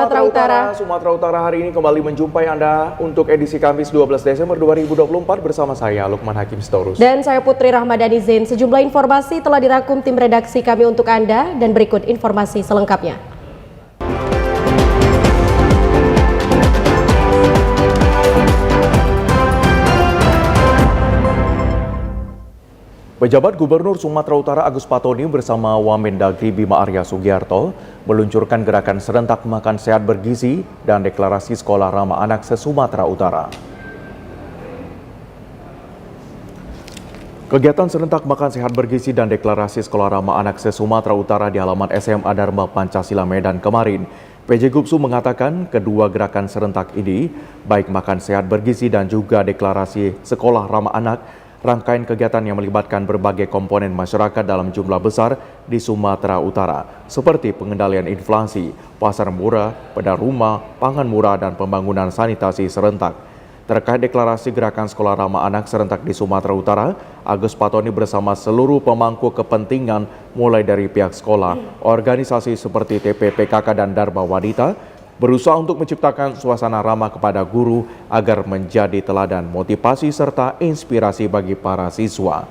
Sumatera Utara. Sumatera Utara hari ini kembali menjumpai Anda untuk edisi Kamis 12 Desember 2024 bersama saya Lukman Hakim Sitorus. Dan saya Putri Rahmadani Zain. Sejumlah informasi telah dirangkum tim redaksi kami untuk Anda dan berikut informasi selengkapnya. Pejabat Gubernur Sumatera Utara Agus Patoni bersama Wamendagri Bima Arya Sugiarto meluncurkan gerakan serentak makan sehat bergizi dan deklarasi sekolah ramah anak se-Sumatera Utara. Kegiatan serentak makan sehat bergizi dan deklarasi sekolah ramah anak se-Sumatera Utara di halaman SMA Dharma Pancasila Medan kemarin. PJ Gubsu mengatakan kedua gerakan serentak ini, baik makan sehat bergizi dan juga deklarasi sekolah ramah anak, rangkaian kegiatan yang melibatkan berbagai komponen masyarakat dalam jumlah besar di Sumatera Utara, seperti pengendalian inflasi, pasar murah, bedah rumah, pangan murah, dan pembangunan sanitasi serentak. Terkait deklarasi gerakan sekolah ramah anak serentak di Sumatera Utara, Agus Patoni bersama seluruh pemangku kepentingan mulai dari pihak sekolah, organisasi seperti TPPKK dan Dharma Wanita, berusaha untuk menciptakan suasana ramah kepada guru agar menjadi teladan motivasi serta inspirasi bagi para siswa.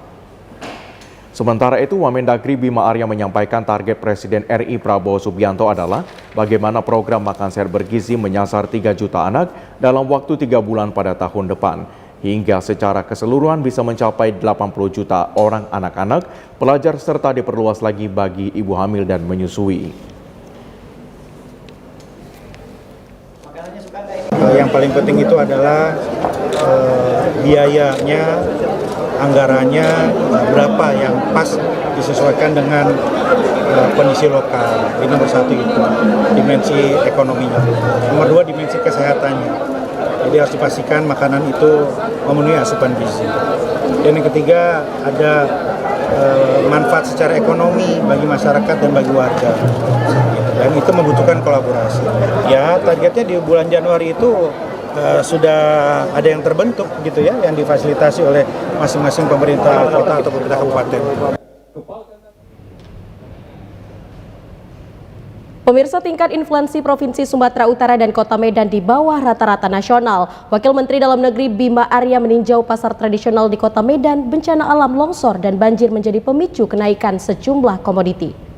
Sementara itu, Wamendagri Bima Arya menyampaikan target Presiden RI Prabowo Subianto adalah bagaimana program makan sehat bergizi menyasar 3 juta anak dalam waktu 3 bulan pada tahun depan, hingga secara keseluruhan bisa mencapai 80 juta orang anak-anak, pelajar serta diperluas lagi bagi ibu hamil dan menyusui. Yang paling penting itu adalah biayanya, anggarannya berapa yang pas disesuaikan dengan kondisi lokal. Ini nomor satu itu, dimensi ekonominya. Nomor dua, dimensi kesehatannya. Jadi harus dipastikan makanan itu memenuhi asupan gizi. Dan yang ketiga, ada manfaat secara ekonomi bagi masyarakat dan bagi warga. Dan itu membutuhkan kolaborasi. Ya, targetnya di bulan Januari itu sudah ada yang terbentuk gitu ya, yang difasilitasi oleh masing-masing pemerintah kota atau pemerintah kabupaten. Pemirsa, tingkat inflasi Provinsi Sumatera Utara dan Kota Medan di bawah rata-rata nasional. Wakil Menteri Dalam Negeri Bima Arya meninjau pasar tradisional di Kota Medan. Bencana alam longsor dan banjir menjadi pemicu kenaikan sejumlah komoditi.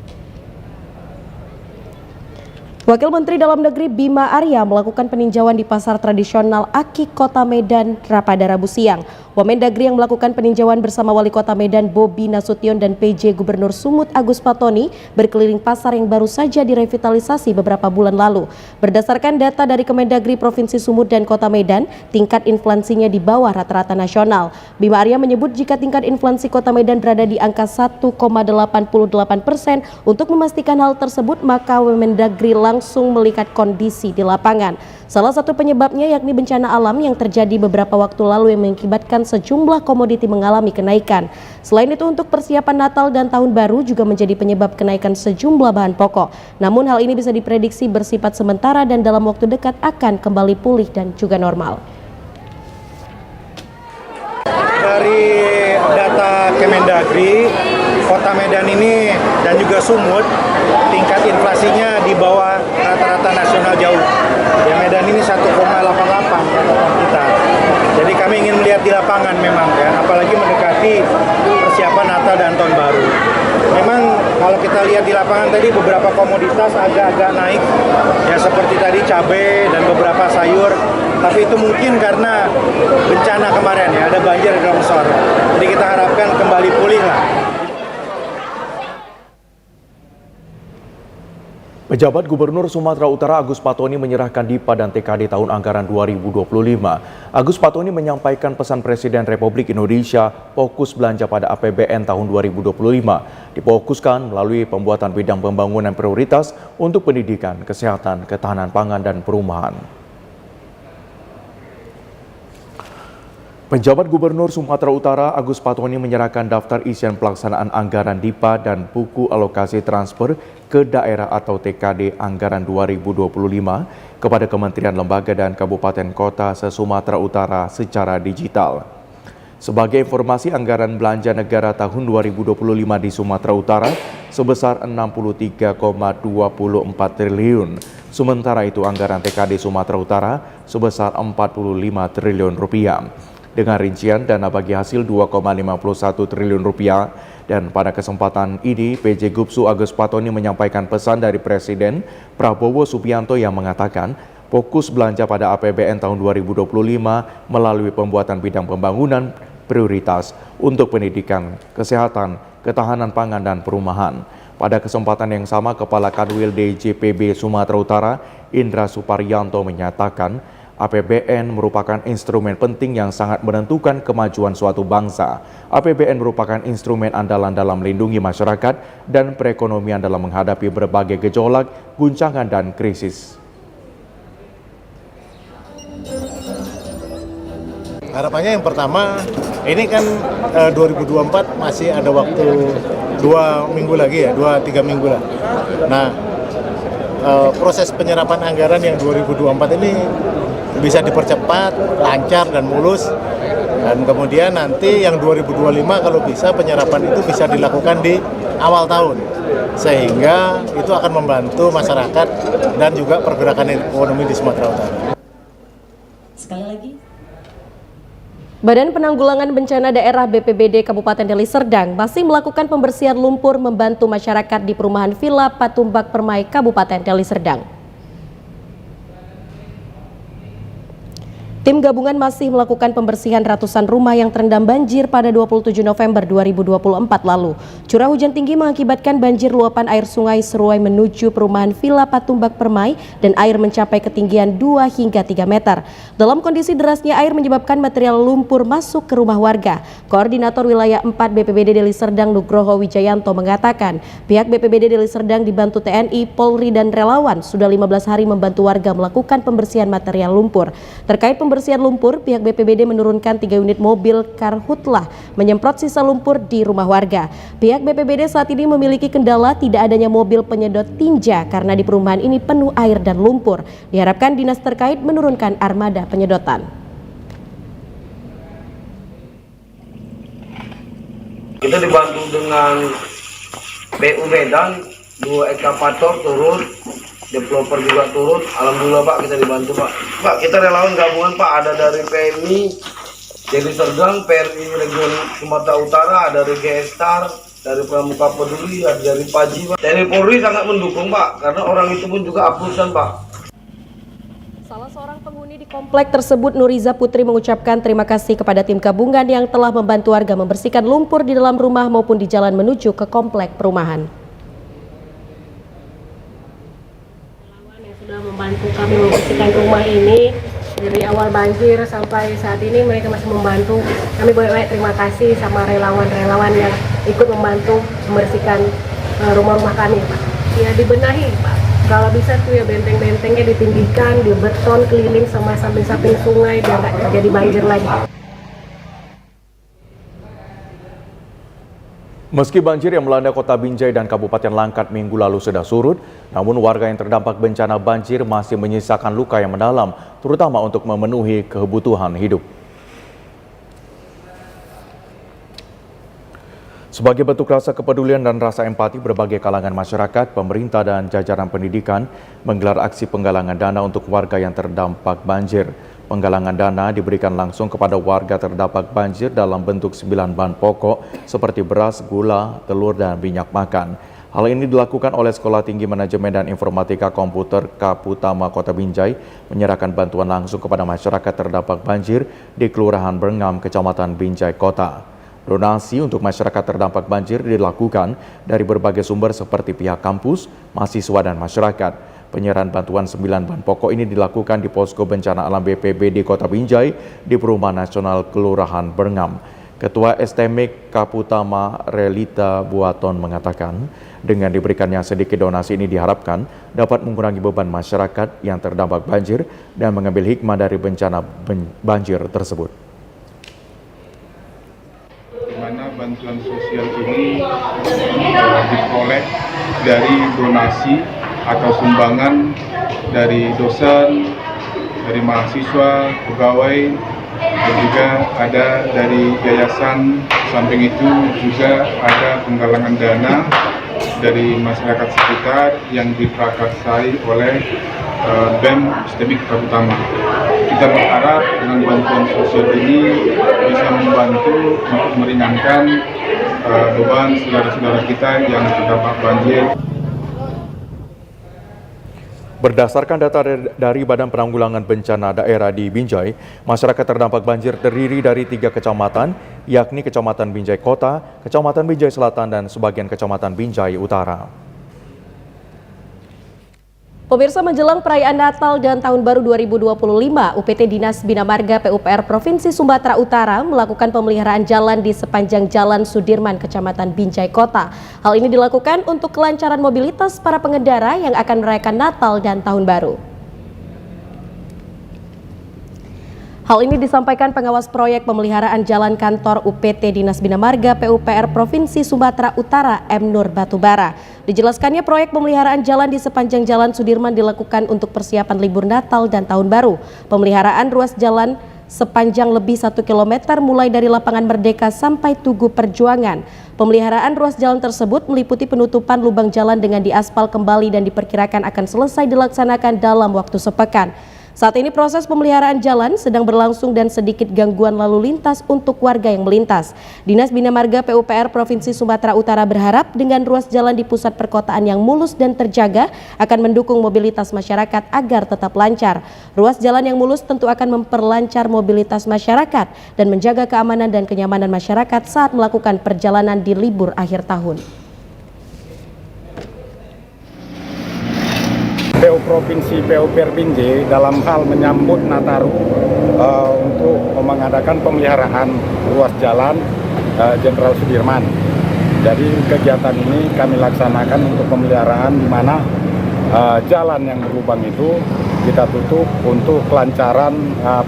Wakil Menteri Dalam Negeri Bima Arya melakukan peninjauan di pasar tradisional Aki Kota Medan pada Rabu siang. Wamendagri yang melakukan peninjauan bersama Wali Kota Medan Bobi Nasution dan PJ Gubernur Sumut Agus Patoni berkeliling pasar yang baru saja direvitalisasi beberapa bulan lalu. Berdasarkan data dari Kemendagri Provinsi Sumut dan Kota Medan, tingkat inflasinya di bawah rata-rata nasional. Bima Arya menyebut jika tingkat inflasi Kota Medan berada di angka 1,88%, untuk memastikan hal tersebut maka Wamendagri langsung melihat kondisi di lapangan. Salah satu penyebabnya yakni bencana alam yang terjadi beberapa waktu lalu yang mengakibatkan sejumlah komoditi mengalami kenaikan. Selain itu, untuk persiapan Natal dan Tahun Baru juga menjadi penyebab kenaikan sejumlah bahan pokok. Namun hal ini bisa diprediksi bersifat sementara dan dalam waktu dekat akan kembali pulih dan juga normal. Dari data Kemendagri, Kota Medan ini dan juga Sumut, tingkat inflasinya di bawah rata-rata nasional jauh. Ya, Medan ini 1,88 catatan kita. Jadi kami ingin melihat di lapangan memang ya, apalagi mendekati persiapan Natal dan Tahun Baru. Memang kalau kita lihat di lapangan tadi beberapa komoditas agak-agak naik, ya seperti tadi cabai dan beberapa sayur. Tapi itu mungkin karena bencana kemarin ya, ada banjir dan longsor. Jadi kita harapkan kembali pulih lah. Pejabat Gubernur Sumatera Utara Agus Patoni menyerahkan DIPA dan TKD tahun anggaran 2025. Agus Patoni menyampaikan pesan Presiden Republik Indonesia fokus belanja pada APBN tahun 2025 difokuskan melalui pembuatan bidang pembangunan prioritas untuk pendidikan, kesehatan, ketahanan pangan, dan perumahan. Pejabat Gubernur Sumatera Utara Agus Patoni menyerahkan daftar isian pelaksanaan anggaran DIPA dan buku alokasi transfer ke daerah atau TKD anggaran 2025 kepada Kementerian Lembaga dan Kabupaten Kota se-Sumatera Utara secara digital. Sebagai informasi, anggaran belanja negara tahun 2025 di Sumatera Utara sebesar 63,24 triliun. Sementara itu anggaran TKD Sumatera Utara sebesar 45 triliun rupiah. Dengan rincian dana bagi hasil 2,51 triliun rupiah. Dan pada kesempatan ini PJ Gupsu Agus Patoni menyampaikan pesan dari Presiden Prabowo Subianto yang mengatakan fokus belanja pada APBN tahun 2025 melalui pembuatan bidang pembangunan prioritas untuk pendidikan, kesehatan, ketahanan pangan, dan perumahan. Pada kesempatan yang sama, Kepala Kanwil DJPB Sumatera Utara, Indra Suparyanto, menyatakan APBN merupakan instrumen penting yang sangat menentukan kemajuan suatu bangsa. APBN merupakan instrumen andalan dalam melindungi masyarakat dan perekonomian dalam menghadapi berbagai gejolak, guncangan, dan krisis. Harapannya yang pertama, ini kan 2024 masih ada waktu 2 minggu lagi ya, 2-3 minggu lah. Nah, proses penyerapan anggaran yang 2024 ini bisa dipercepat, lancar dan mulus. Dan kemudian nanti yang 2025 kalau bisa penyerapan itu bisa dilakukan di awal tahun. Sehingga itu akan membantu masyarakat dan juga pergerakan ekonomi di Sumatera Utara. Sekali lagi. Badan Penanggulangan Bencana Daerah BPBD Kabupaten Deli Serdang masih melakukan pembersihan lumpur membantu masyarakat di perumahan Villa Patumbak Permai, Kabupaten Deli Serdang. Tim gabungan masih melakukan pembersihan ratusan rumah yang terendam banjir pada 27 November 2024 lalu. Curah hujan tinggi mengakibatkan banjir luapan air sungai Seruai menuju perumahan Villa Patumbak Permai dan air mencapai ketinggian 2 hingga 3 meter. Dalam kondisi derasnya air menyebabkan material lumpur masuk ke rumah warga. Koordinator Wilayah 4 BPBD Deli Serdang Nugroho Wijayanto mengatakan pihak BPBD Deli Serdang dibantu TNI, Polri, dan relawan sudah 15 hari membantu warga melakukan pembersihan material lumpur. Terkait pembersihan lumpur, pihak BPBD menurunkan 3 unit mobil karhutlah menyemprot sisa lumpur di rumah warga. Pihak BPBD saat ini memiliki kendala tidak adanya mobil penyedot tinja karena di perumahan ini penuh air dan lumpur. Diharapkan dinas terkait menurunkan armada penyedotan. Kita dibantu dengan PU Medan, 2 ekskavator turun, developer juga turun. Alhamdulillah Pak, kita dibantu Pak. Pak, kita relawan gabungan Pak, ada dari PMI Deli Serdang, PRI Region Sumatera Utara, ada dari Gestar, dari Pramuka Peduli, ada dari Paji Pak. TNI Polri sangat mendukung Pak, karena orang itu pun juga apusan Pak. Salah seorang penghuni di komplek tersebut, Nuriza Putri, mengucapkan terima kasih kepada tim gabungan yang telah membantu warga membersihkan lumpur di dalam rumah maupun di jalan menuju ke komplek perumahan. Yang sudah membantu kami membersihkan rumah ini dari awal banjir sampai saat ini, mereka masih membantu. Kami banyak terima kasih sama relawan-relawan yang ikut membantu membersihkan rumah-rumah kami Pak. Ya dibenahi Pak. Kalau bisa tuh ya benteng-bentengnya ditinggikan, dibeton keliling sama samping-samping sungai biar nggak terjadi banjir lagi. Meski banjir yang melanda Kota Binjai dan Kabupaten Langkat minggu lalu sudah surut, namun warga yang terdampak bencana banjir masih menyisakan luka yang mendalam, terutama untuk memenuhi kebutuhan hidup. Sebagai bentuk rasa kepedulian dan rasa empati, berbagai kalangan masyarakat, pemerintah, dan jajaran pendidikan menggelar aksi penggalangan dana untuk warga yang terdampak banjir. Penggalangan dana diberikan langsung kepada warga terdampak banjir dalam bentuk 9 bahan pokok seperti beras, gula, telur, dan minyak makan. Hal ini dilakukan oleh Sekolah Tinggi Manajemen dan Informatika Komputer Kaputama Kota Binjai, menyerahkan bantuan langsung kepada masyarakat terdampak banjir di Kelurahan Berngam, Kecamatan Binjai Kota. Donasi untuk masyarakat terdampak banjir dilakukan dari berbagai sumber seperti pihak kampus, mahasiswa, dan masyarakat. Penyerahan bantuan 9 bahan pokok ini dilakukan di Posko Bencana Alam BPBD Kota Binjai di Perumahan Nasional Kelurahan Berngam. Ketua STMIK Kaputama Relita Buaton mengatakan, dengan diberikannya sedikit donasi ini diharapkan dapat mengurangi beban masyarakat yang terdampak banjir dan mengambil hikmah dari bencana banjir tersebut. Bantuan sosial ini diperoleh dari donasi atau sumbangan dari dosen, dari mahasiswa, pegawai, dan juga ada dari yayasan. Samping itu juga ada penggalangan dana dari masyarakat sekitar yang diprakarsai oleh BEM Sistemik Utama. Kita berharap dengan bantuan sosial ini bisa membantu untuk meringankan beban saudara-saudara kita yang terdampak banjir. Berdasarkan data dari Badan Penanggulangan Bencana Daerah di Binjai, masyarakat terdampak banjir terdiri dari 3 kecamatan, yakni Kecamatan Binjai Kota, Kecamatan Binjai Selatan, dan sebagian Kecamatan Binjai Utara. Pemirsa, menjelang perayaan Natal dan Tahun Baru 2025, UPT Dinas Bina Marga PUPR Provinsi Sumatera Utara melakukan pemeliharaan jalan di sepanjang Jalan Sudirman, Kecamatan Binjai Kota. Hal ini dilakukan untuk kelancaran mobilitas para pengendara yang akan merayakan Natal dan Tahun Baru. Hal ini disampaikan pengawas proyek pemeliharaan jalan kantor UPT Dinas Bina Marga PUPR Provinsi Sumatera Utara, M. Nur Batubara. Dijelaskannya proyek pemeliharaan jalan di sepanjang Jalan Sudirman dilakukan untuk persiapan libur Natal dan Tahun Baru. Pemeliharaan ruas jalan sepanjang lebih 1 km mulai dari Lapangan Merdeka sampai Tugu Perjuangan. Pemeliharaan ruas jalan tersebut meliputi penutupan lubang jalan dengan diaspal kembali dan diperkirakan akan selesai dilaksanakan dalam waktu sepekan. Saat ini proses pemeliharaan jalan sedang berlangsung dan sedikit gangguan lalu lintas untuk warga yang melintas. Dinas Bina Marga PUPR Provinsi Sumatera Utara berharap dengan ruas jalan di pusat perkotaan yang mulus dan terjaga akan mendukung mobilitas masyarakat agar tetap lancar. Ruas jalan yang mulus tentu akan memperlancar mobilitas masyarakat dan menjaga keamanan dan kenyamanan masyarakat saat melakukan perjalanan di libur akhir tahun. PU Provinsi PUPR Binjai dalam hal menyambut Nataru untuk mengadakan pemeliharaan ruas jalan Jenderal Sudirman. Jadi kegiatan ini kami laksanakan untuk pemeliharaan di mana jalan yang berlubang itu kita tutup untuk kelancaran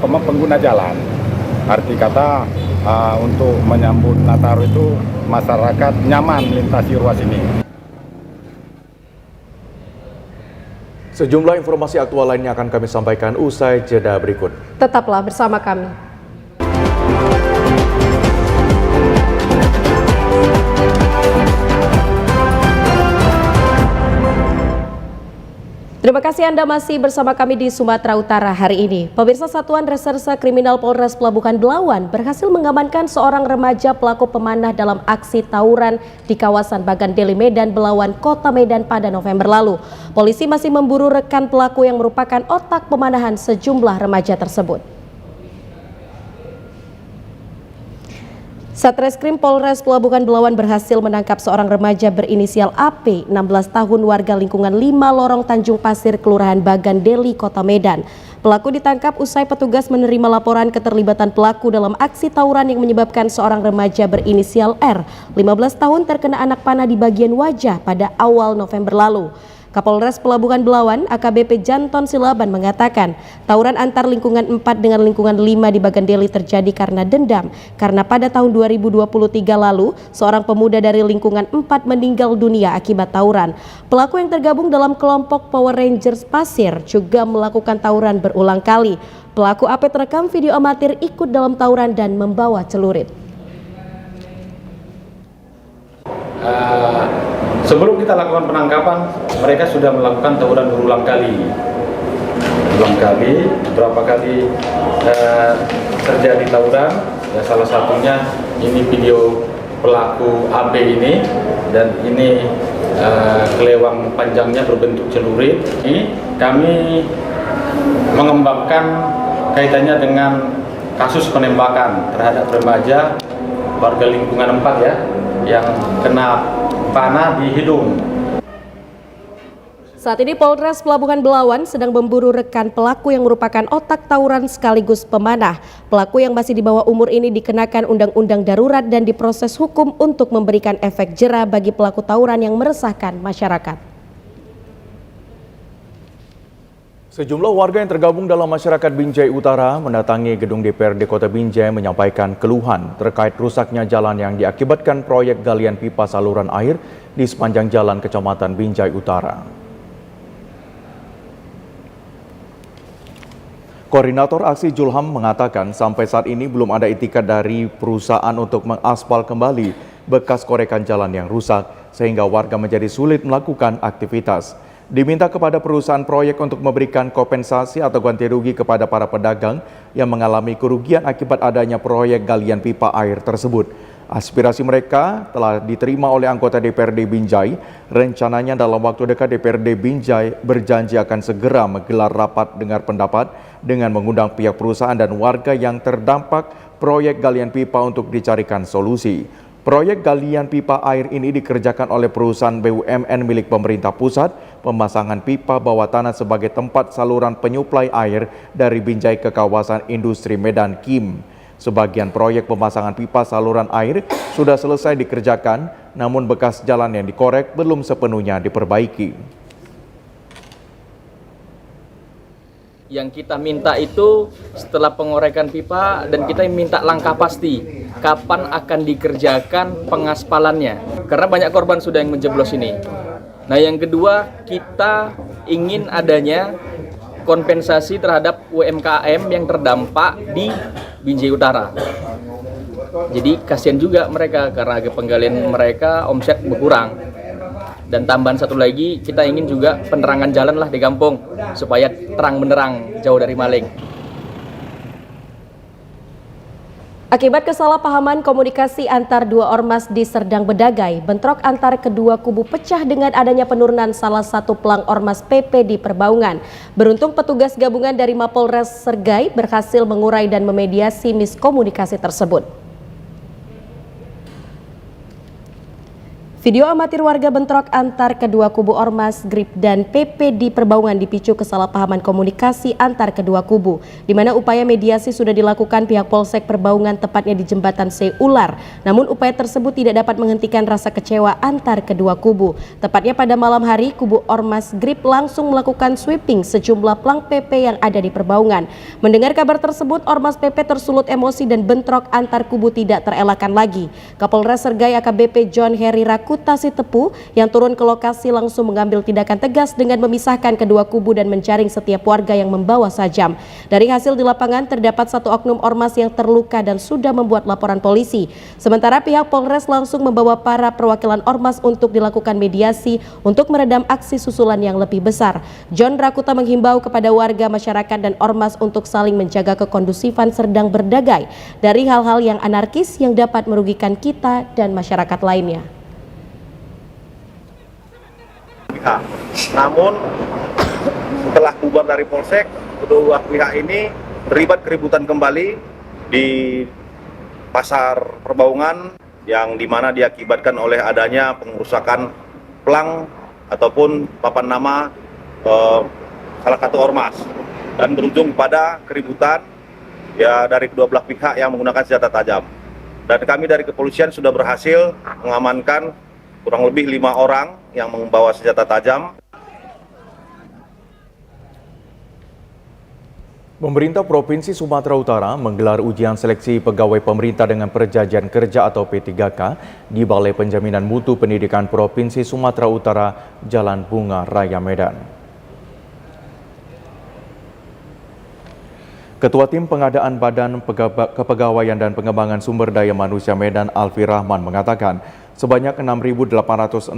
pengguna jalan. Arti kata untuk menyambut Nataru itu masyarakat nyaman melintasi ruas ini. Sejumlah informasi aktual lainnya akan kami sampaikan usai jeda berikut. Tetaplah bersama kami. Terima kasih Anda masih bersama kami di Sumatera Utara hari ini. Pemirsa, Satuan Reserse Kriminal Polres Pelabuhan Belawan berhasil mengamankan seorang remaja pelaku pemanah dalam aksi tawuran di kawasan Bagandeli, Medan, Belawan, Kota Medan pada November lalu. Polisi masih memburu rekan pelaku yang merupakan otak pemanahan sejumlah remaja tersebut. Satreskrim Polres Pelabuhan Belawan berhasil menangkap seorang remaja berinisial AP, 16 tahun, warga lingkungan 5 Lorong Tanjung Pasir, Kelurahan Bagandeli, Kota Medan. Pelaku ditangkap usai petugas menerima laporan keterlibatan pelaku dalam aksi tawuran yang menyebabkan seorang remaja berinisial R, 15 tahun, terkena anak panah di bagian wajah pada awal November lalu. Kapolres Pelabuhan Belawan AKBP Janton Silaban mengatakan tawuran antar lingkungan 4 dengan lingkungan 5 di Bagandeli terjadi karena dendam, karena pada tahun 2023 lalu seorang pemuda dari lingkungan 4 meninggal dunia akibat tawuran. Pelaku yang tergabung dalam kelompok Power Rangers Pasir juga melakukan tawuran berulang kali. Pelaku AP terekam video amatir ikut dalam tawuran dan membawa celurit. Sebelum kita lakukan penangkapan, mereka sudah melakukan tawuran berulang kali. Beberapa kali terjadi tawuran. Ya, salah satunya ini video pelaku AB ini, dan ini kelewang panjangnya berbentuk celurit. Ini kami mengembangkan kaitannya dengan kasus penembakan terhadap remaja warga lingkungan 4 ya, yang kena panah di hidung. Saat ini Polres Pelabuhan Belawan sedang memburu rekan pelaku yang merupakan otak tawuran sekaligus pemanah. Pelaku yang masih di bawah umur ini dikenakan undang-undang darurat dan diproses hukum untuk memberikan efek jera bagi pelaku tawuran yang meresahkan masyarakat. Sejumlah warga yang tergabung dalam masyarakat Binjai Utara mendatangi gedung DPRD Kota Binjai menyampaikan keluhan terkait rusaknya jalan yang diakibatkan proyek galian pipa saluran air di sepanjang jalan Kecamatan Binjai Utara. Koordinator aksi Julham mengatakan sampai saat ini belum ada itikat dari perusahaan untuk mengaspal kembali bekas korekan jalan yang rusak, sehingga warga menjadi sulit melakukan aktivitas. Diminta kepada perusahaan proyek untuk memberikan kompensasi atau ganti rugi kepada para pedagang yang mengalami kerugian akibat adanya proyek galian pipa air tersebut. Aspirasi mereka telah diterima oleh anggota DPRD Binjai. Rencananya dalam waktu dekat DPRD Binjai berjanji akan segera menggelar rapat dengar pendapat dengan mengundang pihak perusahaan dan warga yang terdampak proyek galian pipa untuk dicarikan solusi. Proyek galian pipa air ini dikerjakan oleh perusahaan BUMN milik pemerintah pusat. Pemasangan pipa bawah tanah sebagai tempat saluran penyuplai air dari Binjai ke kawasan industri Medan Kim. Sebagian proyek pemasangan pipa saluran air sudah selesai dikerjakan, namun bekas jalan yang dikorek belum sepenuhnya diperbaiki. Yang kita minta itu setelah pengorekan pipa dan kita minta langkah pasti kapan akan dikerjakan pengaspalannya, karena banyak korban sudah yang menjeblos ini. Nah, yang kedua, kita ingin adanya kompensasi terhadap UMKM yang terdampak di Binjai Utara. Jadi kasihan juga mereka karena penggalian mereka omset berkurang. Dan tambahan satu lagi, kita ingin juga penerangan jalan lah di kampung supaya terang benderang jauh dari maling. Akibat kesalahpahaman komunikasi antar dua ormas di Serdang Bedagai, bentrok antar kedua kubu pecah dengan adanya penurunan salah satu pelang ormas PP di Perbaungan. Beruntung petugas gabungan dari Mapolres Sergai berhasil mengurai dan memediasi miskomunikasi tersebut. Video amatir warga bentrok antar kedua kubu ormas, GRIP dan PP di Perbaungan dipicu kesalahpahaman komunikasi antar kedua kubu, di mana upaya mediasi sudah dilakukan pihak Polsek Perbaungan tepatnya di Jembatan Seular. Namun upaya tersebut tidak dapat menghentikan rasa kecewa antar kedua kubu. Tepatnya pada malam hari, kubu ormas GRIP langsung melakukan sweeping sejumlah pelang PP yang ada di Perbaungan. Mendengar kabar tersebut, ormas PP tersulut emosi dan bentrok antar kubu tidak terelakkan lagi. Kapolres Sergai AKBP John Heri Rakuta Tepu yang turun ke lokasi langsung mengambil tindakan tegas dengan memisahkan kedua kubu dan menjaring setiap warga yang membawa sajam. Dari hasil di lapangan terdapat satu oknum ormas yang terluka dan sudah membuat laporan polisi. Sementara pihak Polres langsung membawa para perwakilan ormas untuk dilakukan mediasi untuk meredam aksi susulan yang lebih besar. John Rakuta menghimbau kepada warga, masyarakat dan ormas untuk saling menjaga kekondusifan Serdang Bedagai dari hal-hal yang anarkis yang dapat merugikan kita dan masyarakat lainnya. Namun setelah bubar dari Polsek, kedua pihak ini terlibat keributan kembali di pasar Perbaungan yang dimana diakibatkan oleh adanya pengerusakan pelang ataupun papan nama salah satu ormas, dan berujung pada keributan ya dari kedua belah pihak yang menggunakan senjata tajam. Dan kami dari kepolisian sudah berhasil mengamankan kurang lebih 5 orang yang membawa senjata tajam. Pemerintah Provinsi Sumatera Utara menggelar ujian seleksi pegawai pemerintah dengan perjanjian kerja atau P3K di Balai Penjaminan Mutu Pendidikan Provinsi Sumatera Utara, Jalan Bunga Raya Medan. Ketua Tim Pengadaan Badan Kepegawaian dan Pengembangan Sumber Daya Manusia Medan, Alfi Rahman, mengatakan sebanyak 6.865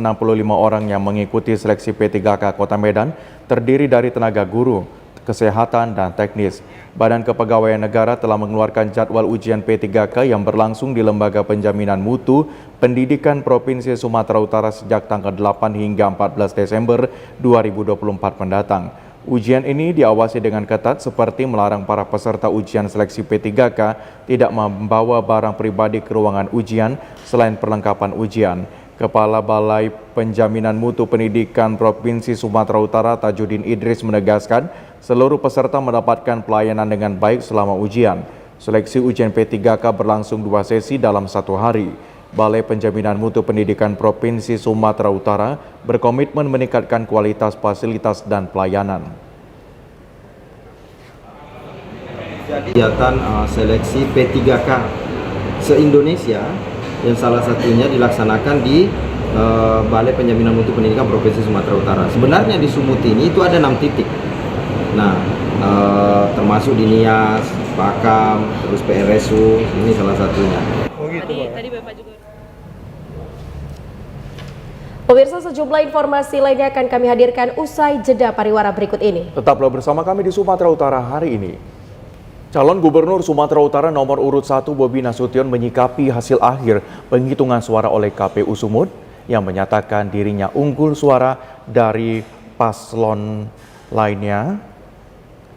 orang yang mengikuti seleksi P3K Kota Medan terdiri dari tenaga guru, kesehatan, dan teknis. Badan Kepegawaian Negara telah mengeluarkan jadwal ujian P3K yang berlangsung di Lembaga Penjaminan Mutu Pendidikan Provinsi Sumatera Utara sejak tanggal 8 hingga 14 Desember 2024 mendatang. Ujian ini diawasi dengan ketat seperti melarang para peserta ujian seleksi P3K tidak membawa barang pribadi ke ruangan ujian selain perlengkapan ujian. Kepala Balai Penjaminan Mutu Pendidikan Provinsi Sumatera Utara Tajudin Idris menegaskan seluruh peserta mendapatkan pelayanan dengan baik selama ujian. Seleksi ujian P3K berlangsung 2 sesi dalam 1 hari. Balai Penjaminan Mutu Pendidikan Provinsi Sumatera Utara berkomitmen meningkatkan kualitas fasilitas dan pelayanan. Kegiatan seleksi P3K se-Indonesia yang salah satunya dilaksanakan di Balai Penjaminan Mutu Pendidikan Provinsi Sumatera Utara. Sebenarnya di Sumut ini itu ada 6 titik. Nah, termasuk di Nias, Pakam, terus PRSU, ini salah satunya. Tadi Bapak juga. Pemirsa, sejumlah informasi lainnya akan kami hadirkan usai jeda pariwara berikut ini. Tetaplah bersama kami di Sumatera Utara hari ini. Calon Gubernur Sumatera Utara nomor urut 1 Bobi Nasution menyikapi hasil akhir penghitungan suara oleh KPU Sumut yang menyatakan dirinya unggul suara dari paslon lainnya,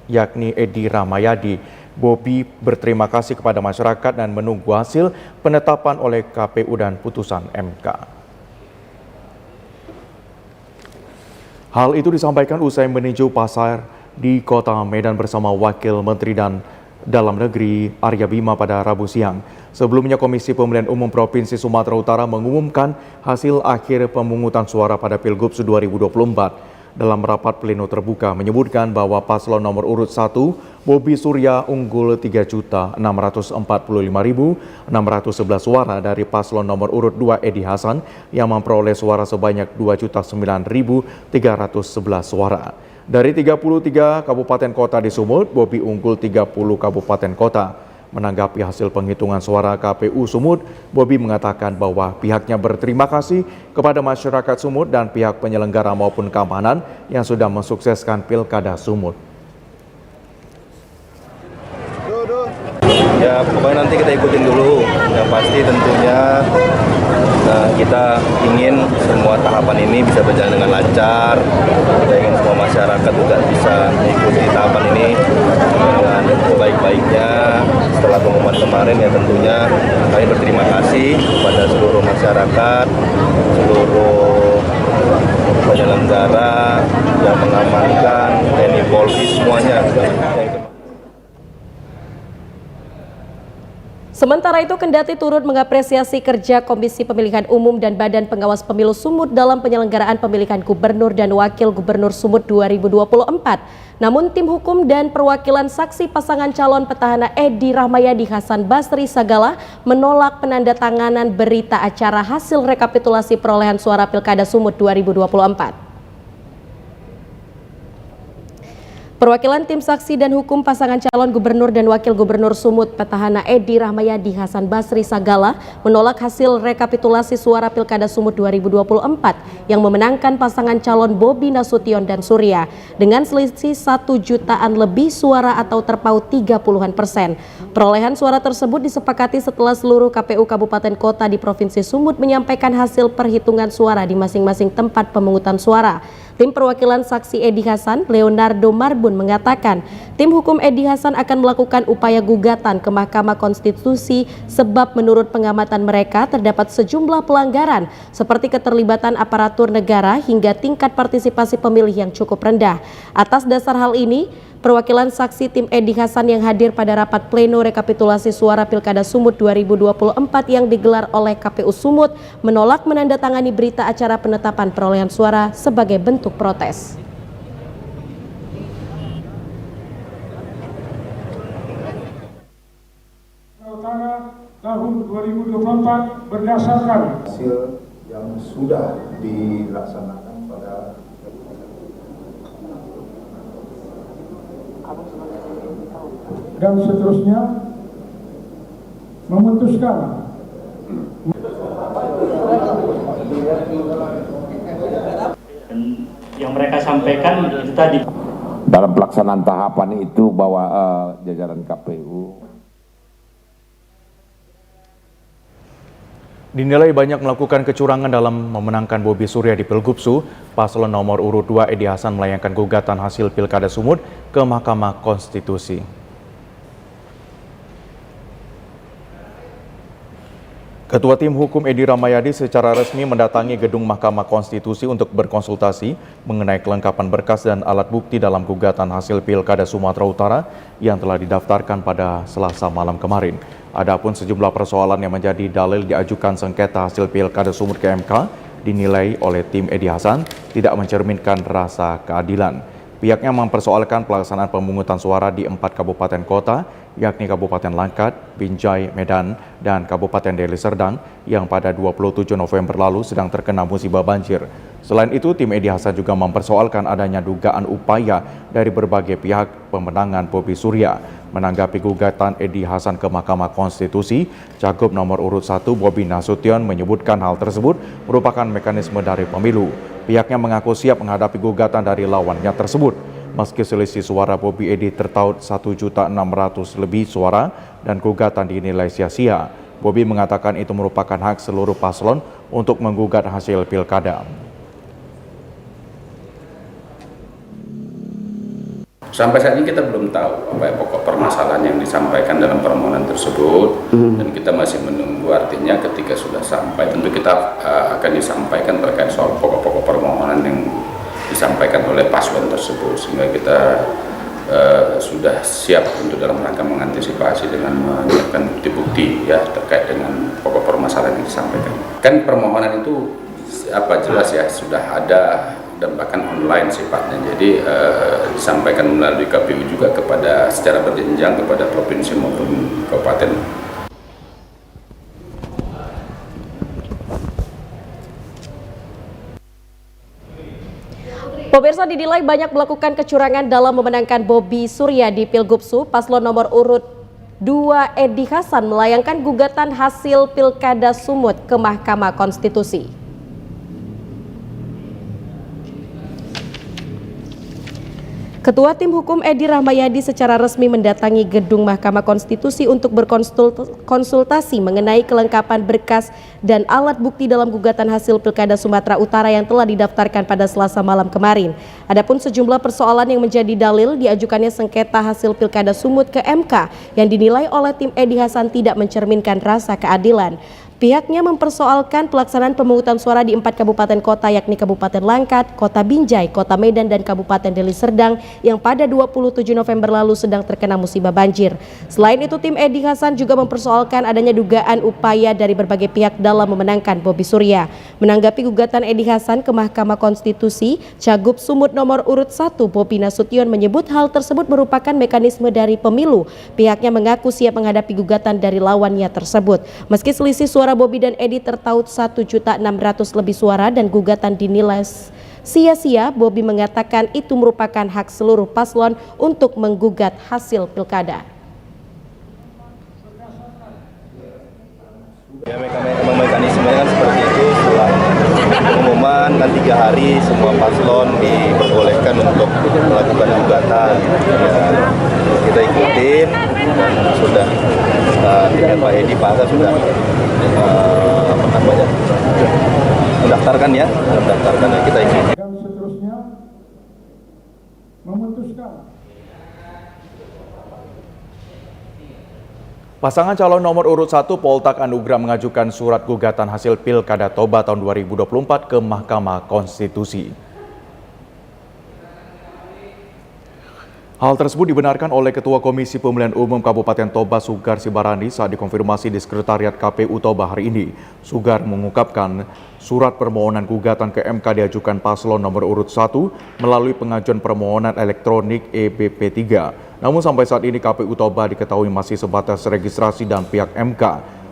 yakni Edi Rahmayadi. Bobi berterima kasih kepada masyarakat dan menunggu hasil penetapan oleh KPU dan putusan MK. Hal itu disampaikan usai meninjau pasar di Kota Medan bersama Wakil Menteri Dalam Negeri Arya Bima pada Rabu siang. Sebelumnya Komisi Pemilihan Umum Provinsi Sumatera Utara mengumumkan hasil akhir pemungutan suara pada Pilgub 2024. Dalam rapat pleno terbuka menyebutkan bahwa paslon nomor urut 1 Bobi Surya unggul 3.645.611 suara dari paslon nomor urut 2 Edi Hasan yang memperoleh suara sebanyak 2.009.311 suara. Dari 33 kabupaten kota di Sumut, Bobi unggul 30 kabupaten kota. Menanggapi hasil penghitungan suara KPU Sumut, Bobi mengatakan bahwa pihaknya berterima kasih kepada masyarakat Sumut dan pihak penyelenggara maupun keamanan yang sudah mensukseskan Pilkada Sumut. Ya pokoknya nanti kita ikutin dulu. Yang pasti tentunya kita ingin semua tahapan ini bisa berjalan dengan lancar. Kita ingin semua masyarakat juga bisa mengikuti tahapan ini dengan sebaik-baiknya. Setelah pengumuman kemarin ya tentunya kami berterima kasih kepada seluruh masyarakat, seluruh penyelenggara yang mengamankan, TNI Polri semuanya. Sementara itu, kendati turut mengapresiasi kerja Komisi Pemilihan Umum dan Badan Pengawas Pemilu Sumut dalam penyelenggaraan pemilihan Gubernur dan Wakil Gubernur Sumut 2024. Namun tim hukum dan perwakilan saksi pasangan calon petahana Edi Rahmayadi Hasan Basri Sagala menolak penandatanganan berita acara hasil rekapitulasi perolehan suara Pilkada Sumut 2024. Perwakilan tim saksi dan hukum pasangan calon gubernur dan wakil gubernur Sumut petahana Edi Rahmayadi Hasan Basri Sagala menolak hasil rekapitulasi suara Pilkada Sumut 2024 yang memenangkan pasangan calon Bobi Nasution dan Surya dengan selisih 1 jutaan lebih suara atau terpaut 30%. Perolehan suara tersebut disepakati setelah seluruh KPU Kabupaten Kota di Provinsi Sumut menyampaikan hasil perhitungan suara di masing-masing tempat pemungutan suara. Tim perwakilan saksi Edi Hasan, Leonardo Marbun mengatakan, tim hukum Edi Hasan akan melakukan upaya gugatan ke Mahkamah Konstitusi sebab menurut pengamatan mereka terdapat sejumlah pelanggaran seperti keterlibatan aparatur negara hingga tingkat partisipasi pemilih yang cukup rendah. Atas dasar hal ini, perwakilan saksi tim Edi Hasan yang hadir pada rapat pleno rekapitulasi suara Pilkada Sumut 2024 yang digelar oleh KPU Sumut menolak menandatangani berita acara penetapan perolehan suara sebagai bentuk protes. Utara tahun 2024 berdasarkan hasil yang sudah dilaksanakan pada dan seterusnya memutuskan yang mereka sampaikan itu tadi dalam pelaksanaan tahapan itu bahwa jajaran KPU dinilai banyak melakukan kecurangan dalam memenangkan Bobi Surya di Pilgubsu. Paslon nomor urut 2 Edi Hasan melayangkan gugatan hasil Pilkada Sumut ke Mahkamah Konstitusi. Ketua Tim Hukum Edi Rahmayadi secara resmi mendatangi gedung Mahkamah Konstitusi untuk berkonsultasi mengenai kelengkapan berkas dan alat bukti dalam gugatan hasil Pilkada Sumatera Utara yang telah didaftarkan pada Selasa malam kemarin. Adapun sejumlah persoalan yang menjadi dalil diajukan sengketa hasil Pilkada Sumut ke MK dinilai oleh tim Edi Hasan tidak mencerminkan rasa keadilan. Pihaknya mempersoalkan pelaksanaan pemungutan suara di 4 kabupaten kota, yakni Kabupaten Langkat, Binjai, Medan, dan Kabupaten Deli Serdang yang pada 27 November lalu sedang terkena musibah banjir. Selain itu, tim Edi Hasan juga mempersoalkan adanya dugaan upaya dari berbagai pihak pemenangan Bobi Surya. Menanggapi gugatan Edi Hasan ke Mahkamah Konstitusi, Cagup nomor urut 1 Bobi Nasution menyebutkan hal tersebut merupakan mekanisme dari pemilu. Pihaknya mengaku siap menghadapi gugatan dari lawannya tersebut. Meski selisih suara Bobi Edi tertaut 1.600.000 lebih suara dan gugatan dinilai sia-sia, Bobi mengatakan itu merupakan hak seluruh paslon untuk menggugat hasil pilkada. Sampai saat ini kita belum tahu apa pokok permasalahan yang disampaikan dalam permohonan tersebut, dan kita masih menunggu. Artinya ketika sudah sampai, tentu kita akan disampaikan terkait soal pokok-pokok permohonan yang disampaikan oleh paslon tersebut, sehingga kita sudah siap untuk dalam rangka mengantisipasi dengan menyiapkan bukti-bukti ya terkait dengan pokok permasalahan yang disampaikan. Kan permohonan itu jelas ya sudah ada dan bahkan online sifatnya, jadi disampaikan melalui KPU juga kepada secara berjenjang kepada provinsi maupun kabupaten. Pemirsa, dinilai banyak melakukan kecurangan dalam memenangkan Bobi Surya di Pilgubsu. Paslon nomor urut 2 Edi Hasan melayangkan gugatan hasil Pilkada Sumut ke Mahkamah Konstitusi. Ketua Tim Hukum Edi Rahmayadi secara resmi mendatangi gedung Mahkamah Konstitusi untuk berkonsultasi mengenai kelengkapan berkas dan alat bukti dalam gugatan hasil Pilkada Sumatera Utara yang telah didaftarkan pada Selasa malam kemarin. Adapun sejumlah persoalan yang menjadi dalil diajukannya sengketa hasil Pilkada Sumut ke MK yang dinilai oleh tim Edi Hasan tidak mencerminkan rasa keadilan. Pihaknya mempersoalkan pelaksanaan pemungutan suara di 4 kabupaten kota, yakni Kabupaten Langkat, Kota Binjai, Kota Medan, dan Kabupaten Deli Serdang yang pada 27 November lalu sedang terkena musibah banjir. Selain itu, tim Edi Hasan juga mempersoalkan adanya dugaan upaya dari berbagai pihak dalam memenangkan Bobi Surya. Menanggapi gugatan Edi Hasan ke Mahkamah Konstitusi, Cagup Sumut nomor urut 1 Bobi Nasution menyebut hal tersebut merupakan mekanisme dari pemilu. Pihaknya mengaku siap menghadapi gugatan dari lawannya tersebut. Meski selisih suara Bobi dan Edi tertaut 1.600.000 lebih suara dan gugatan dinilai sia-sia, Bobi mengatakan itu merupakan hak seluruh paslon untuk menggugat hasil pilkada. Ya, mekanismenya kan seperti itu. Setelah pengumuman kan 3 hari semua paslon diperbolehkan untuk melakukan gugatan. Ya, kita ikutin dan sudah dengan Pak Edi Pak Hasan sudah mendaftarkan ya, kita ikutin. Dan seterusnya memutuskan Pasangan calon nomor urut 1 Poltak Anugrah mengajukan surat gugatan hasil Pilkada Toba tahun 2024 ke Mahkamah Konstitusi. Hal tersebut dibenarkan oleh Ketua Komisi Pemilihan Umum Kabupaten Toba Sugar Sibarani saat dikonfirmasi di Sekretariat KPU Toba hari ini. Sugar mengungkapkan surat permohonan gugatan ke MK diajukan paslon nomor urut 1 melalui pengajuan permohonan elektronik EBP3. Namun sampai saat ini KPU Toba diketahui masih sebatas registrasi dan pihak MK.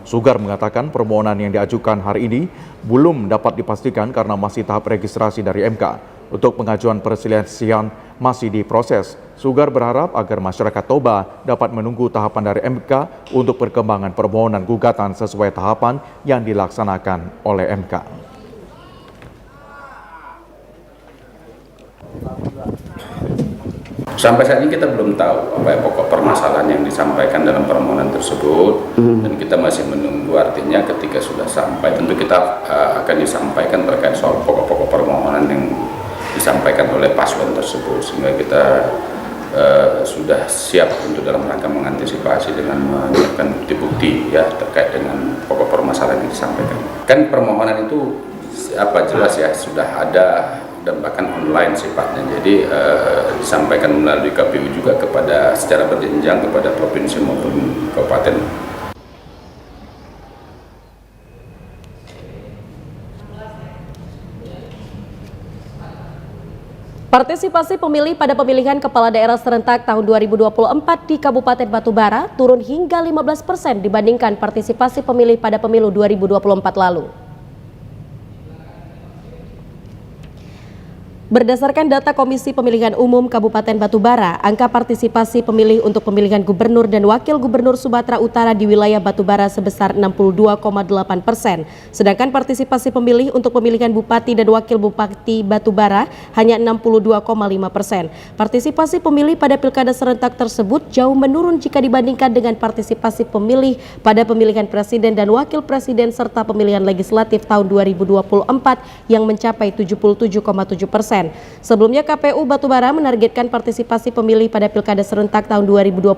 Sugar mengatakan permohonan yang diajukan hari ini belum dapat dipastikan karena masih tahap registrasi dari MK. Untuk pengajuan perselisihan masih diproses. Sugar berharap agar masyarakat Toba dapat menunggu tahapan dari MK untuk perkembangan permohonan gugatan sesuai tahapan yang dilaksanakan oleh MK. Sampai saat ini kita belum tahu apa pokok permasalahan yang disampaikan dalam permohonan tersebut, dan kita masih menunggu. Artinya ketika sudah sampai, tentu kita akan disampaikan terkait soal pokok-pokok permohonan yang disampaikan oleh paslon tersebut, sehingga kita sudah siap untuk dalam rangka mengantisipasi dengan menyiapkan bukti-bukti ya terkait dengan pokok permasalahan yang disampaikan. Kan permohonan itu jelas ya sudah ada dan bahkan online sifatnya, jadi disampaikan melalui KPU juga kepada secara berjenjang kepada provinsi maupun kabupaten. Partisipasi pemilih pada pemilihan kepala daerah serentak tahun 2024 di Kabupaten Batubara turun hingga 15% dibandingkan partisipasi pemilih pada pemilu 2024 lalu. Berdasarkan data Komisi Pemilihan Umum Kabupaten Batubara, angka partisipasi pemilih untuk pemilihan gubernur dan wakil gubernur Sumatera Utara di wilayah Batubara sebesar 62,8%. Sedangkan partisipasi pemilih untuk pemilihan bupati dan wakil bupati Batubara hanya 62,5%. Partisipasi pemilih pada pilkada serentak tersebut jauh menurun jika dibandingkan dengan partisipasi pemilih pada pemilihan presiden dan wakil presiden serta pemilihan legislatif tahun 2024 yang mencapai 77,7%. Sebelumnya KPU Batubara menargetkan partisipasi pemilih pada pilkada serentak tahun 2024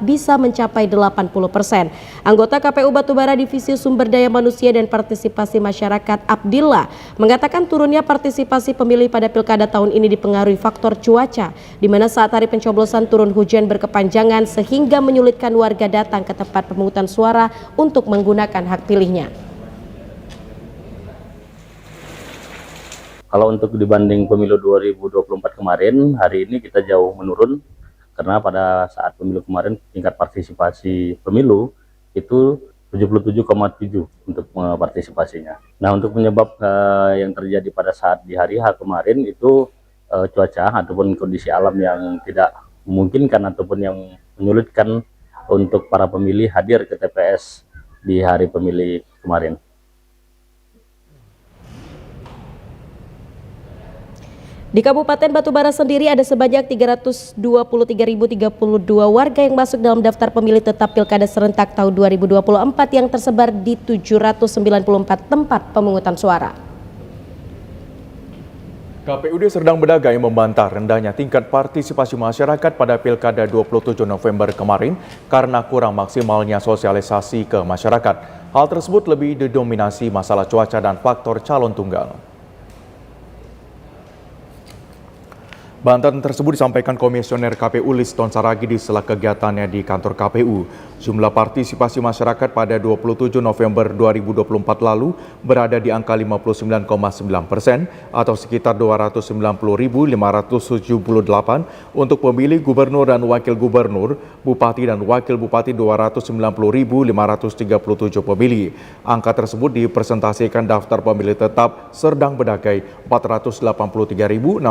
bisa mencapai 80%. Anggota KPU Batubara Divisi Sumber Daya Manusia dan Partisipasi Masyarakat Abdillah mengatakan turunnya partisipasi pemilih pada pilkada tahun ini dipengaruhi faktor cuaca, di mana saat hari pencoblosan turun hujan berkepanjangan sehingga menyulitkan warga datang ke tempat pemungutan suara untuk menggunakan hak pilihnya. Kalau untuk dibanding pemilu 2024 kemarin, hari ini kita jauh menurun karena pada saat pemilu kemarin tingkat partisipasi pemilu itu 77,7 untuk partisipasinya. Nah, untuk penyebab yang terjadi pada saat di hari H kemarin itu cuaca ataupun kondisi alam yang tidak memungkinkan ataupun yang menyulitkan untuk para pemilih hadir ke TPS di hari pemilih kemarin. Di Kabupaten Batubara sendiri ada sebanyak 323.032 warga yang masuk dalam daftar pemilih tetap Pilkada Serentak tahun 2024 yang tersebar di 794 tempat pemungutan suara. KPUD Serdang Bedagai membantah rendahnya tingkat partisipasi masyarakat pada Pilkada 27 November kemarin karena kurang maksimalnya sosialisasi ke masyarakat. Hal tersebut lebih didominasi masalah cuaca dan faktor calon tunggal. Bantahan tersebut disampaikan Komisioner KPU Liston Saragi di sela kegiatannya di kantor KPU. Jumlah partisipasi masyarakat pada 27 November 2024 lalu berada di angka 59,9% atau sekitar 290.578 untuk pemilih gubernur dan wakil gubernur, bupati dan wakil bupati 290.537 pemilih. Angka tersebut dipresentasikan daftar pemilih tetap Serdang Bedagai 483.631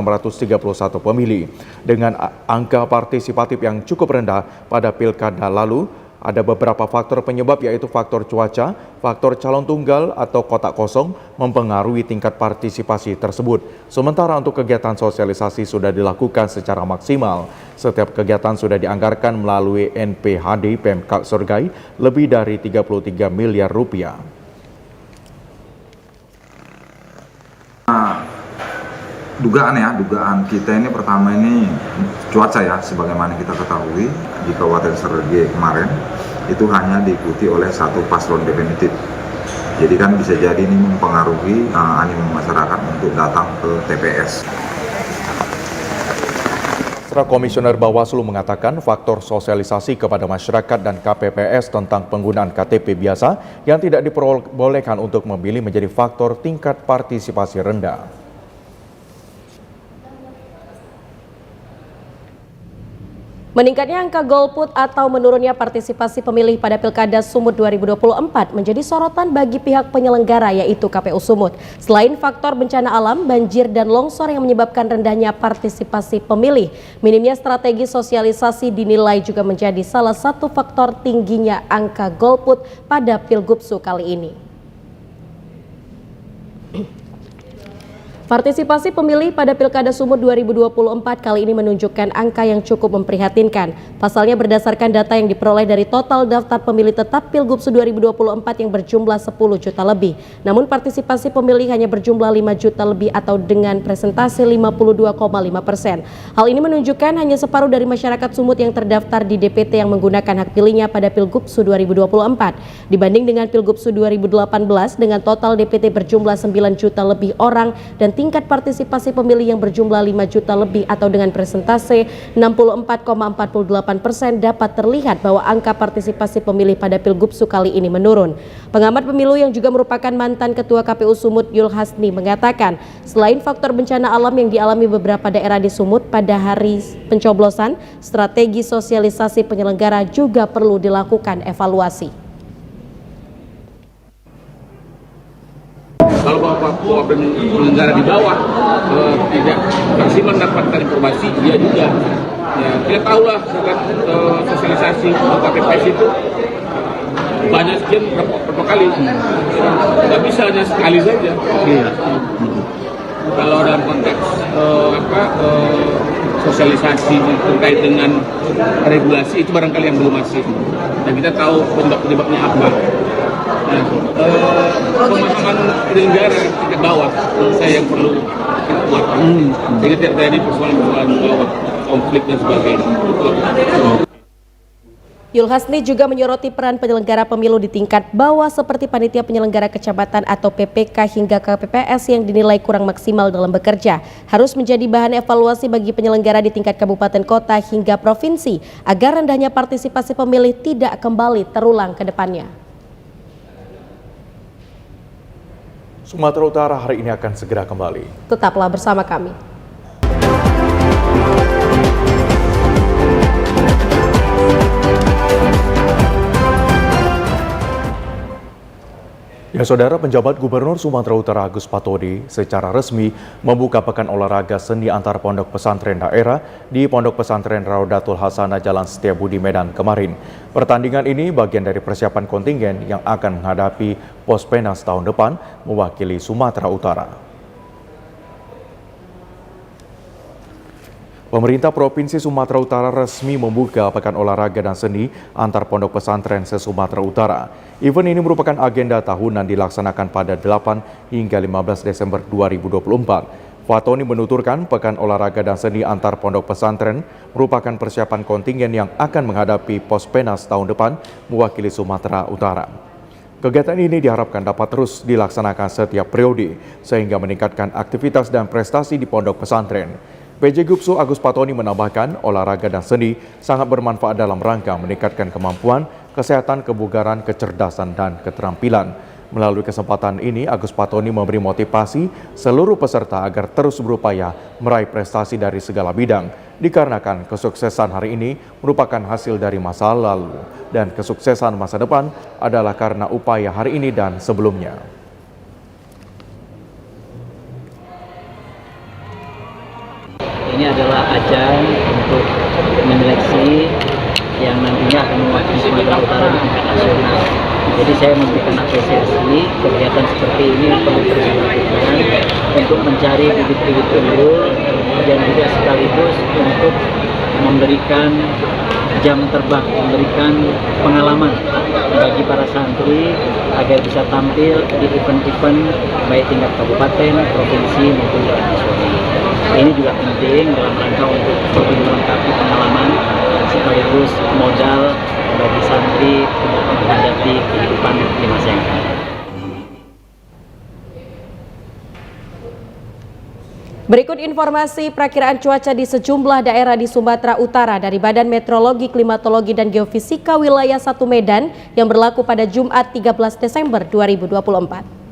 pemilih. Dengan angka partisipatif yang cukup rendah pada pilkada lalu, ada beberapa faktor penyebab yaitu faktor cuaca, faktor calon tunggal atau kotak kosong mempengaruhi tingkat partisipasi tersebut. Sementara untuk kegiatan sosialisasi sudah dilakukan secara maksimal. Setiap kegiatan sudah dianggarkan melalui NPHD Pemkab Surgai lebih dari 33 miliar rupiah. Dugaan kita ini pertama ini cuaca ya, sebagaimana kita ketahui di Kabupaten Serdang kemarin itu hanya diikuti oleh satu paslon definitif. Jadi kan bisa jadi ini mempengaruhi animo masyarakat untuk datang ke TPS. Komisioner Bawaslu mengatakan faktor sosialisasi kepada masyarakat dan KPPS tentang penggunaan KTP biasa yang tidak diperbolehkan untuk memilih menjadi faktor tingkat partisipasi rendah. Meningkatnya angka golput atau menurunnya partisipasi pemilih pada Pilkada Sumut 2024 menjadi sorotan bagi pihak penyelenggara yaitu KPU Sumut. Selain faktor bencana alam, banjir dan longsor yang menyebabkan rendahnya partisipasi pemilih, minimnya strategi sosialisasi dinilai juga menjadi salah satu faktor tingginya angka golput pada Pilgubsu kali ini. Partisipasi pemilih pada Pilkada Sumut 2024 kali ini menunjukkan angka yang cukup memprihatinkan. Pasalnya berdasarkan data yang diperoleh dari total daftar pemilih tetap Pilgubsu 2024 yang berjumlah 10 juta lebih. Namun partisipasi pemilih hanya berjumlah 5 juta lebih atau dengan presentasi 52,5%. Hal ini menunjukkan hanya separuh dari masyarakat Sumut yang terdaftar di DPT yang menggunakan hak pilihnya pada Pilgubsu 2024. Dibanding dengan Pilgubsu 2018 dengan total DPT berjumlah 9 juta lebih orang dan tingkat partisipasi pemilih yang berjumlah 5 juta lebih atau dengan presentase 64,48% dapat terlihat bahwa angka partisipasi pemilih pada Pilgubsu kali ini menurun. Pengamat pemilu yang juga merupakan mantan Ketua KPU Sumut Yul Hasni mengatakan, selain faktor bencana alam yang dialami beberapa daerah di Sumut pada hari pencoblosan, strategi sosialisasi penyelenggara juga perlu dilakukan evaluasi. Kalau Papua penyelenggara di bawah tidak masih mendapatkan informasi, dia juga. Ya, kita tahulah kan sosialisasi KPPS itu banyak sekian berapa kali, nggak bisa hanya sekali saja. Kalau dalam konteks sosialisasi terkait dengan regulasi itu barangkali yang belum masif, dan kita tahu penyebabnya apa. Nah, pemahaman penyelenggara tingkat bawah saya yang perlu kita buat, sehingga tidak terjadi persoalan-persoalan bawah, konflik dan sebagainya. Yul Hasni juga menyoroti peran penyelenggara pemilu di tingkat bawah seperti panitia penyelenggara kecamatan atau PPK hingga KPPS yang dinilai kurang maksimal dalam bekerja. Harus menjadi bahan evaluasi bagi penyelenggara di tingkat kabupaten kota hingga provinsi agar rendahnya partisipasi pemilih tidak kembali terulang ke depannya. Sumatera Utara hari ini akan segera kembali. Tetaplah bersama kami. Ya saudara, penjabat Gubernur Sumatera Utara Agus Patodi secara resmi membuka pekan olahraga seni antar pondok pesantren daerah di Pondok Pesantren Raudatul Hasanah Jalan Setiabudi Medan kemarin. Pertandingan ini bagian dari persiapan kontingen yang akan menghadapi Pospenas tahun depan mewakili Sumatera Utara. Pemerintah Provinsi Sumatera Utara resmi membuka pekan olahraga dan seni antar pondok pesantren se-Sumatera Utara. Event ini merupakan agenda tahunan dilaksanakan pada 8 hingga 15 Desember 2024. Fatoni menuturkan pekan olahraga dan seni antar pondok pesantren merupakan persiapan kontingen yang akan menghadapi Pospenas tahun depan mewakili Sumatera Utara. Kegiatan ini diharapkan dapat terus dilaksanakan setiap periode sehingga meningkatkan aktivitas dan prestasi di pondok pesantren. PJ Gubsu Agus Patoni menambahkan olahraga dan seni sangat bermanfaat dalam rangka meningkatkan kemampuan, kesehatan, kebugaran, kecerdasan, dan keterampilan. Melalui kesempatan ini, Agus Patoni memberi motivasi seluruh peserta agar terus berupaya meraih prestasi dari segala bidang, dikarenakan kesuksesan hari ini merupakan hasil dari masa lalu, dan kesuksesan masa depan adalah karena upaya hari ini dan sebelumnya. Ini adalah ajang untuk menyeleksi yang nantinya akan mewakili Sumatera Utara di tingkat nasional. Jadi saya memberikan apresiasi kegiatan seperti ini perlu terus dilakukan untuk mencari bibit-bibit unggul dan juga sekaligus untuk memberikan jam terbang, memberikan pengalaman bagi para santri agar bisa tampil di event-event baik tingkat kabupaten, provinsi maupun nasional. Ini juga penting dalam rangka untuk lebih melengkapi pengalaman sekaligus modal bagi santri untuk menghadapi kehidupan di masa yang akan datang. Berikut informasi perakiraan cuaca di sejumlah daerah di Sumatera Utara dari Badan Meteorologi, Klimatologi, dan Geofisika Wilayah 1 Medan yang berlaku pada Jumat 13 Desember 2024.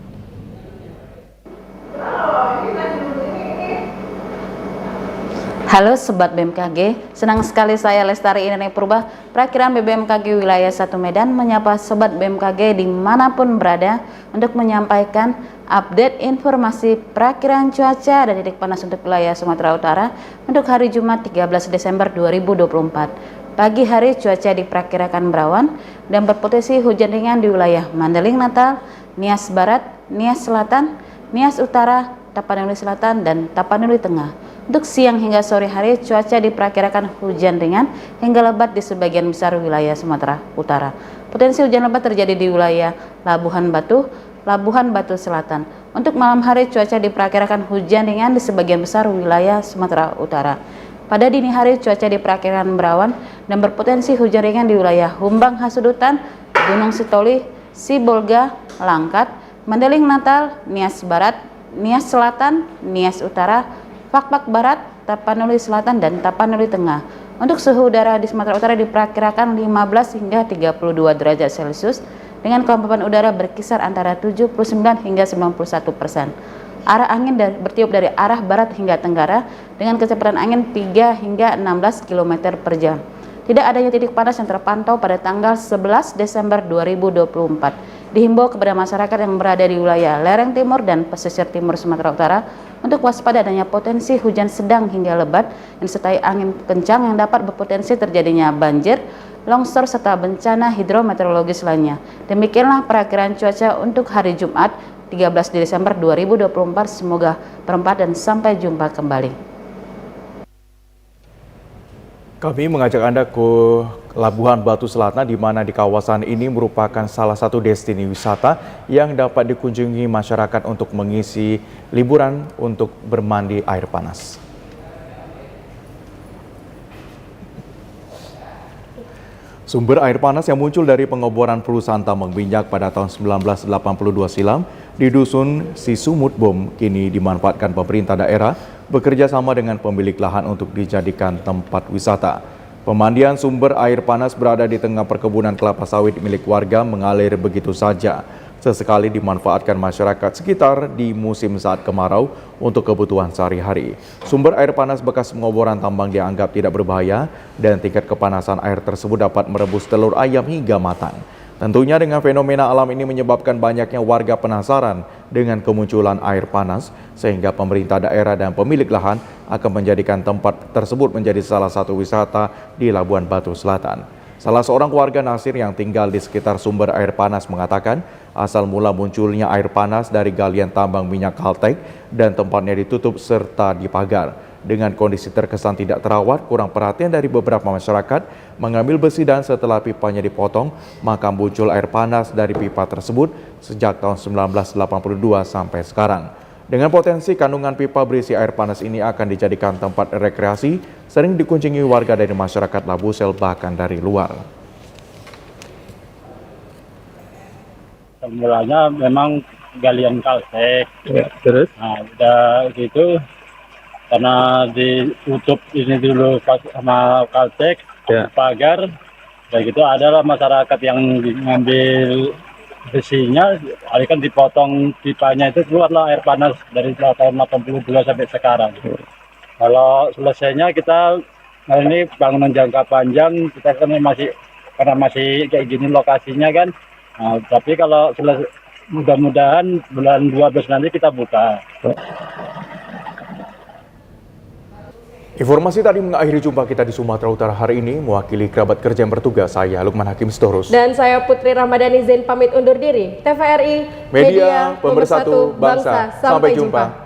Halo Sobat BMKG, senang sekali saya Lestari Inene Purba, perakiraan BMKG Wilayah 1 Medan menyapa Sobat BMKG dimanapun berada untuk menyampaikan update informasi perakiraan cuaca dan titik panas untuk wilayah Sumatera Utara untuk hari Jumat 13 Desember 2024. Pagi hari cuaca diperkirakan berawan dan berpotensi hujan ringan di wilayah Mandeling Natal, Nias Barat, Nias Selatan, Nias Utara, Tapanuli Selatan, dan Tapanuli Tengah. Untuk siang hingga sore hari, cuaca diperkirakan hujan ringan hingga lebat di sebagian besar wilayah Sumatera Utara. Potensi hujan lebat terjadi di wilayah Labuhan Batu Selatan. Untuk malam hari, cuaca diperkirakan hujan ringan di sebagian besar wilayah Sumatera Utara. Pada dini hari, cuaca diperkirakan berawan dan berpotensi hujan ringan di wilayah Humbang Hasudutan, Gunung Sitoli, Sibolga, Langkat, Mandeling Natal, Nias Barat, Nias Selatan, Nias Utara, Fakfak Barat, Tapanuli Selatan, dan Tapanuli Tengah. Untuk suhu udara di Sumatera Utara diperkirakan 15 hingga 32 derajat Celcius dengan kelembapan udara berkisar antara 79 hingga 91%. Arah angin bertiup dari arah barat hingga tenggara dengan kecepatan angin 3 hingga 16 km per jam. Tidak adanya titik panas yang terpantau pada tanggal 11 Desember 2024. Dihimbau kepada masyarakat yang berada di wilayah lereng timur dan pesisir timur Sumatera Utara untuk waspada adanya potensi hujan sedang hingga lebat yang disertai angin kencang yang dapat berpotensi terjadinya banjir, longsor, serta bencana hidrometeorologis lainnya. Demikianlah perakiraan cuaca untuk hari Jumat 13 Desember 2024. Semoga bermanfaat dan sampai jumpa kembali. Kami mengajak Anda ke Labuhan Batu Selatan, di mana di kawasan ini merupakan salah satu destinasi wisata yang dapat dikunjungi masyarakat untuk mengisi liburan untuk bermandi air panas. Sumber air panas yang muncul dari pengeboran perusahaan tambang minyak pada tahun 1982 silam di Dusun Sisumut Bom kini dimanfaatkan pemerintah daerah bekerja sama dengan pemilik lahan untuk dijadikan tempat wisata. Pemandian sumber air panas berada di tengah perkebunan kelapa sawit milik warga mengalir begitu saja. Sesekali dimanfaatkan masyarakat sekitar di musim saat kemarau untuk kebutuhan sehari-hari. Sumber air panas bekas pengoboran tambang dianggap tidak berbahaya dan tingkat kepanasan air tersebut dapat merebus telur ayam hingga matang. Tentunya dengan fenomena alam ini menyebabkan banyaknya warga penasaran dengan kemunculan air panas, sehingga pemerintah daerah dan pemilik lahan akan menjadikan tempat tersebut menjadi salah satu wisata di Labuan Batu Selatan. Salah seorang warga Nasir yang tinggal di sekitar sumber air panas mengatakan asal mula munculnya air panas dari galian tambang minyak Haltek dan tempatnya ditutup serta dipagar. Dengan kondisi terkesan tidak terawat, kurang perhatian dari beberapa masyarakat mengambil besi dan setelah pipanya dipotong, maka muncul air panas dari pipa tersebut sejak tahun 1982 sampai sekarang. Dengan potensi kandungan pipa berisi air panas ini akan dijadikan tempat rekreasi, sering dikunjungi warga dari masyarakat Labusel bahkan dari luar. Semulanya memang galian kalsek. Ya, terus? Nah, udah gitu karena ditutup ini dulu sama kalsek, ya, pagar, dan gitu adalah masyarakat yang mengambil besinya, kan dipotong pipanya itu keluarlah air panas dari tahun 82 sampai sekarang. Kalau selesainya kita, nah ini bangunan jangka panjang, kita kan masih, karena masih kayak gini lokasinya kan, nah, tapi kalau selesai, mudah-mudahan bulan 12 nanti kita buka. Informasi tadi mengakhiri jumpa kita di Sumatera Utara hari ini. Mewakili kerabat kerja yang bertugas, saya Lukman Hakim Sitorus. Dan saya Putri Ramadhani Zain pamit undur diri. TVRI, Media Pemersatu Bangsa. Sampai jumpa.